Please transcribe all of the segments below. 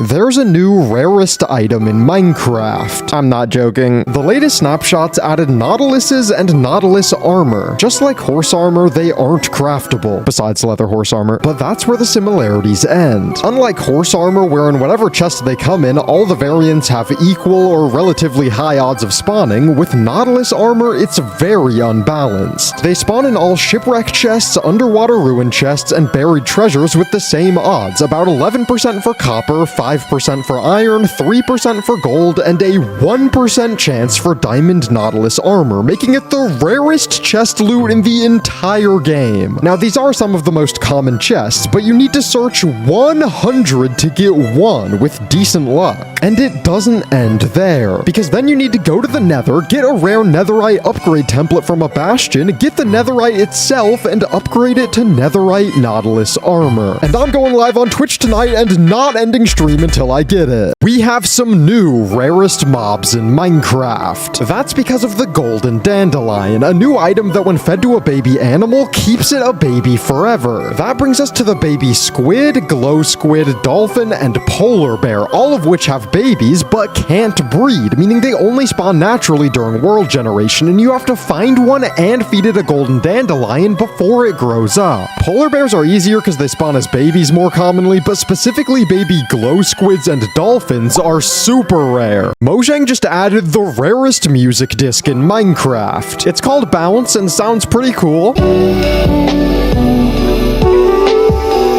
There's a new rarest item in Minecraft. I'm not joking. The latest snapshots added nautiluses and nautilus armor. Just like horse armor, they aren't craftable, besides leather horse armor, but that's where the similarities end. Unlike horse armor, where in whatever chest they come in, all the variants have equal or relatively high odds of spawning, with nautilus armor, it's very unbalanced. They spawn in all shipwreck chests, underwater ruin chests, and buried treasures with the same odds, about 11% for copper, 5% for iron, 3% for gold, and a 1% chance for diamond nautilus armor, making it the rarest chest loot in the entire game. Now, these are some of the most common chests, but you need to search 100 to get one with decent luck. And it doesn't end there, because then you need to go to the nether, get a rare netherite upgrade template from a bastion, get the netherite itself, and upgrade it to netherite nautilus armor. And I'm going live on Twitch tonight and not ending stream until I get it. We have some new rarest mobs in Minecraft. That's because of the golden dandelion, a new item that when fed to a baby animal keeps it a baby forever. That brings us to the baby squid, glow squid, dolphin, and polar bear, all of which have babies but can't breed, meaning they only spawn naturally during world generation, and you have to find one and feed it a golden dandelion before it grows up. Polar bears are easier because they spawn as babies more commonly, but specifically baby glow squids and dolphins are super rare. Mojang just added the rarest music disc in Minecraft. It's called Bounce and sounds pretty cool.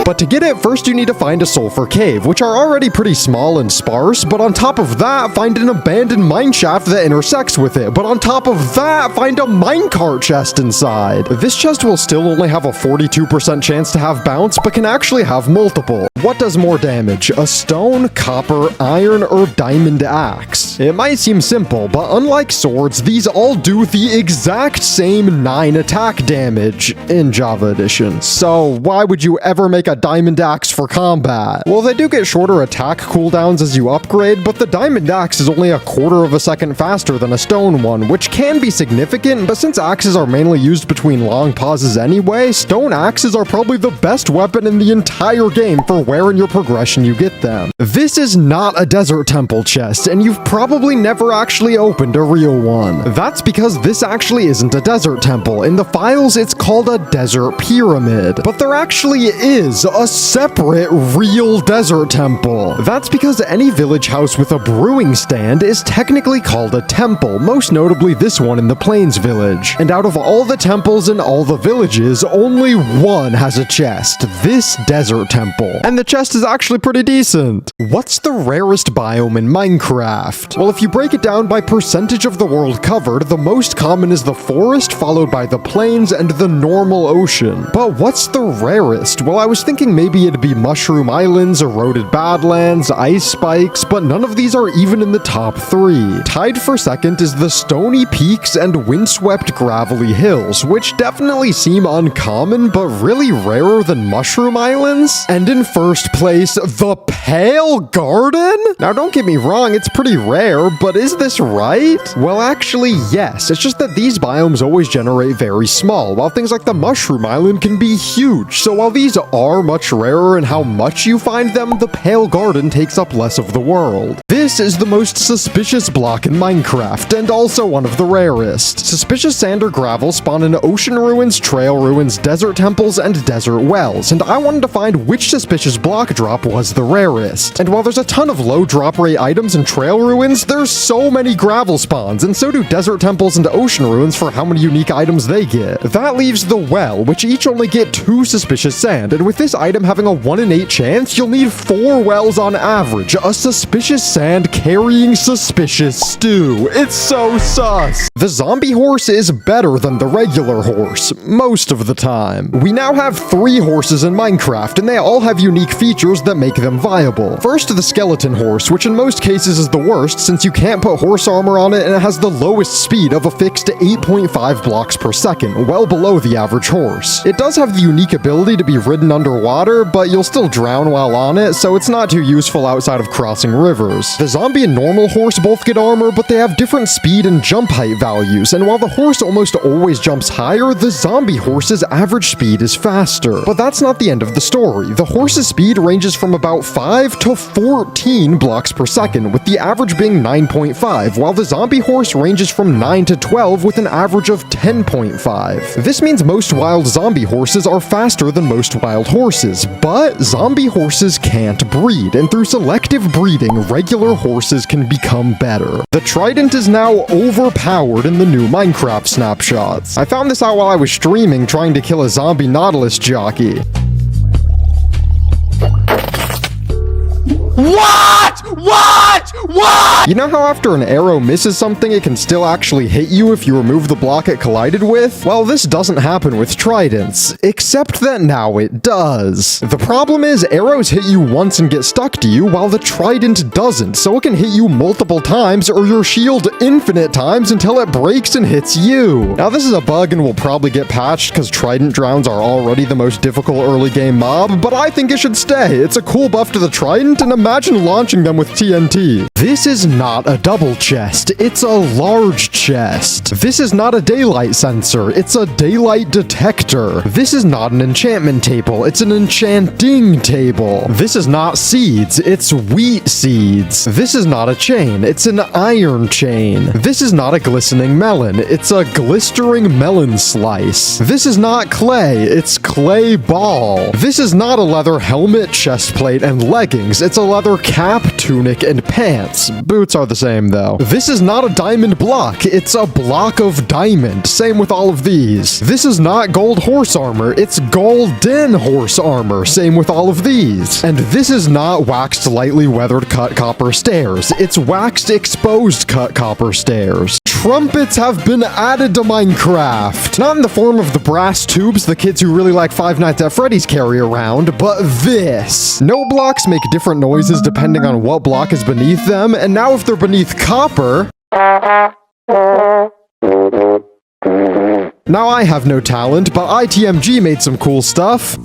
But to get it, first you need to find a sulfur cave, which are already pretty small and sparse, but on top of that, find an abandoned mineshaft that intersects with it, but on top of that, find a minecart chest inside. This chest will still only have a 42% chance to have bounce, but can actually have multiple. What does more damage, a stone, copper, iron, or diamond axe? It might seem simple, but unlike swords, these all do the exact same 9 attack damage in Java Edition. So why would you ever make a diamond axe for combat? Well, they do get shorter attack cooldowns as you upgrade, but the diamond axe is only a quarter of a second faster than a stone one, which can be significant, but since axes are mainly used between long pauses anyway, stone axes are probably the best weapon in the entire game for where in your progression you get them. This is not a desert temple chest, and you've probably never actually opened a real one. That's because this actually isn't a desert temple. In the files, it's called a desert pyramid, but there actually is a separate real desert temple. That's because any village house with a brewing stand is technically called a temple, most notably this one in the Plains village. And out of all the temples in all the villages, only one has a chest, this desert temple. And the chest is actually pretty decent. What's the rarest biome in Minecraft? Well, if you break it down by percentage of the world covered, the most common is the forest, followed by the plains and the normal ocean. But what's the rarest? Well, I was thinking maybe it'd be mushroom islands, eroded badlands, ice spikes, but none of these are even in the top 3. Tied for second is the stony peaks and windswept gravelly hills, which definitely seem uncommon, but really rarer than mushroom islands. And in first place, the Pale Garden? Now don't get me wrong, it's pretty rare, but is this right? Well, actually, yes. It's just that these biomes always generate very small, while things like the mushroom island can be huge. So while these are much rarer in how much you find them, the Pale Garden takes up less of the world. This is the most suspicious block in Minecraft, and also one of the rarest. Suspicious sand or gravel spawn in ocean ruins, trail ruins, desert temples, and desert wells, and I wanted to find which suspicious block drop was the rarest. And while there's a ton of low drop rate items in trail ruins, there's so many gravel spawns, and so do desert temples and ocean ruins for how many unique items they get. That leaves the well, which each only get 2 suspicious sand, and with this item having a 1 in 8 chance, you'll need 4 wells on average. A suspicious sand carrying suspicious stew. It's so sus. The zombie horse is better than the regular horse, most of the time. We now have 3 horses in Minecraft, and they all have unique features that make them viable. First, the skeleton horse, which in most cases is the worst since you can't put horse armor on it and it has the lowest speed of a fixed 8.5 blocks per second, well below the average horse. It does have the unique ability to be ridden underwater, but you'll still drown while on it, so it's not too useful outside of crossing rivers. The zombie and normal horse both get armor, but they have different speed and jump height values values, and while the horse almost always jumps higher, the zombie horse's average speed is faster. But that's not the end of the story. The horse's speed ranges from about 5 to 14 blocks per second, with the average being 9.5, while the zombie horse ranges from 9 to 12 with an average of 10.5. This means most wild zombie horses are faster than most wild horses, but zombie horses can't breed, and through selective breeding, regular horses can become better. The Trident is now overpowered in the new Minecraft snapshots. I found this out while I was streaming trying to kill a zombie Nautilus jockey. What? You know how after an arrow misses something, it can still actually hit you if you remove the block it collided with? Well, this doesn't happen with Tridents, except that now it does. The problem is, arrows hit you once and get stuck to you, while the Trident doesn't, so it can hit you multiple times or your shield infinite times until it breaks and hits you. Now, this is a bug and will probably get patched because Trident drowns are already the most difficult early game mob, but I think it should stay. It's a cool buff to the Trident, and imagine launching them with TNT. This is not a double chest, it's a large chest. This is not a daylight sensor, it's a daylight detector. This is not an enchantment table, it's an enchanting table. This is not seeds, it's wheat seeds. This is not a chain, it's an iron chain. This is not a glistening melon, it's a glistering melon slice. This is not clay, it's clay ball. This is not a leather helmet, chest plate, and leggings, it's a leather cap, tunic, and pants. Boots are the same though. This is not a diamond block, it's a block of diamond. Same with all of these. This is not gold horse armor, it's golden horse armor. Same with all of these. And this is not waxed lightly weathered cut copper stairs, it's waxed exposed cut copper stairs. Trumpets have been added to Minecraft. Not in the form of the brass tubes the kids who really like Five Nights at Freddy's carry around, but this. No blocks make different noises depending on what block is beneath them, and now if they're beneath copper... Now I have no talent, but ITMG made some cool stuff.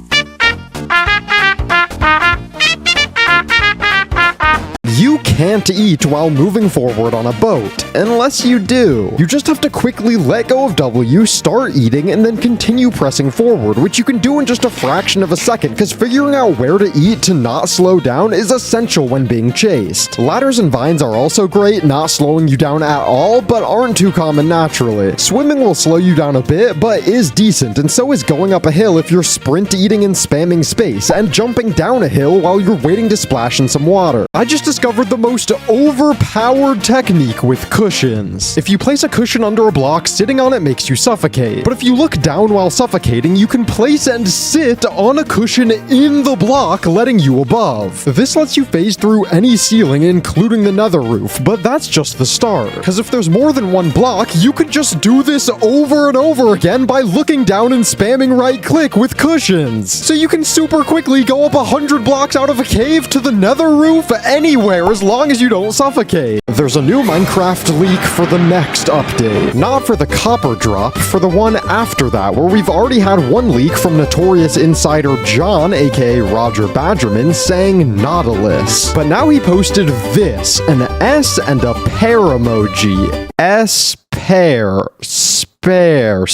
You can't eat while moving forward on a boat, unless you do. You just have to quickly let go of W, start eating, and then continue pressing forward, which you can do in just a fraction of a second, because figuring out where to eat to not slow down is essential when being chased. Ladders and vines are also great, not slowing you down at all, but aren't too common naturally. Swimming will slow you down a bit, but is decent, and so is going up a hill if you're sprint eating and spamming space, and jumping down a hill while you're waiting to splash in some water. I just discovered the most overpowered technique with cushions. If you place a cushion under a block, sitting on it makes you suffocate. But if you look down while suffocating, you can place and sit on a cushion in the block, letting you above. This lets you phase through any ceiling, including the nether roof, but that's just the start. Because if there's more than one block, you could just do this over and over again by looking down and spamming right click with cushions. So you can super quickly go up 100 blocks out of a cave to the nether roof anywhere, as long as you don't suffocate. There's a new Minecraft leak for the next update. Not for the copper drop, for the one after that, where we've already had one leak from notorious insider John, aka Roger Badgerman, saying Nautilus. But now he posted this, an S and a pear emoji. S pear. Spear.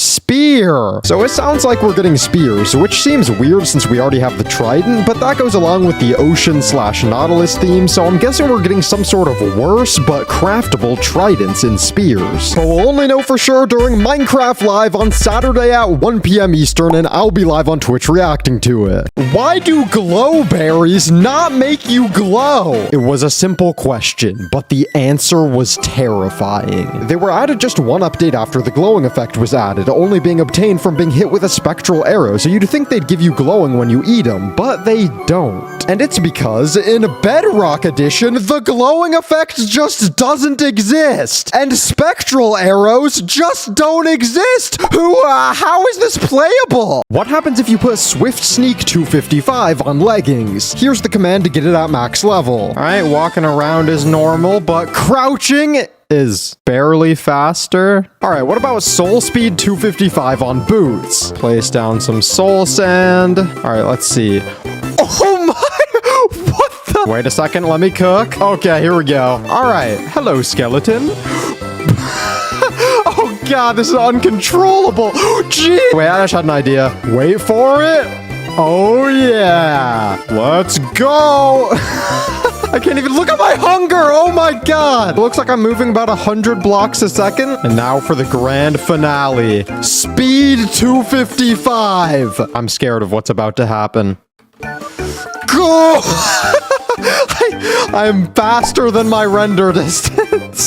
So it sounds like we're getting spears, which seems weird since we already have the Trident, but that goes along with the ocean/Nautilus theme, so I'm guessing we're getting some sort of worse but craftable tridents in spears. But we'll only know for sure during Minecraft Live on Saturday at 1 p.m. Eastern, and I'll be live on Twitch reacting to it. Why do glowberries not make you glow? It was a simple question, but the answer was terrifying. They were added just one update after the glowing effect was added, only being obtained from being hit with a spectral arrow, so you'd think they'd give you glowing when you eat them, but they don't. And it's because, in Bedrock Edition, the glowing effect just doesn't exist, and spectral arrows just don't exist! How is this playable? What happens if you put Swift Sneak 255 on leggings? Here's the command to get it at max level. Alright, walking around is normal, but crouching is barely faster. Alright, what about soul speed 255 on boots? Place down some soul sand. Alright, let's see. Oh my! What the? Wait a second, let me cook. Okay, here we go. Alright, hello skeleton. god, this is uncontrollable. Gee. Wait, I just had an idea. Wait for it. Oh, yeah. Let's go. I can't even look at my hunger. Oh my god. Looks like I'm moving about 100 blocks a second. And now for the grand finale. Speed 255. I'm scared of what's about to happen. Go! I am faster than my render distance.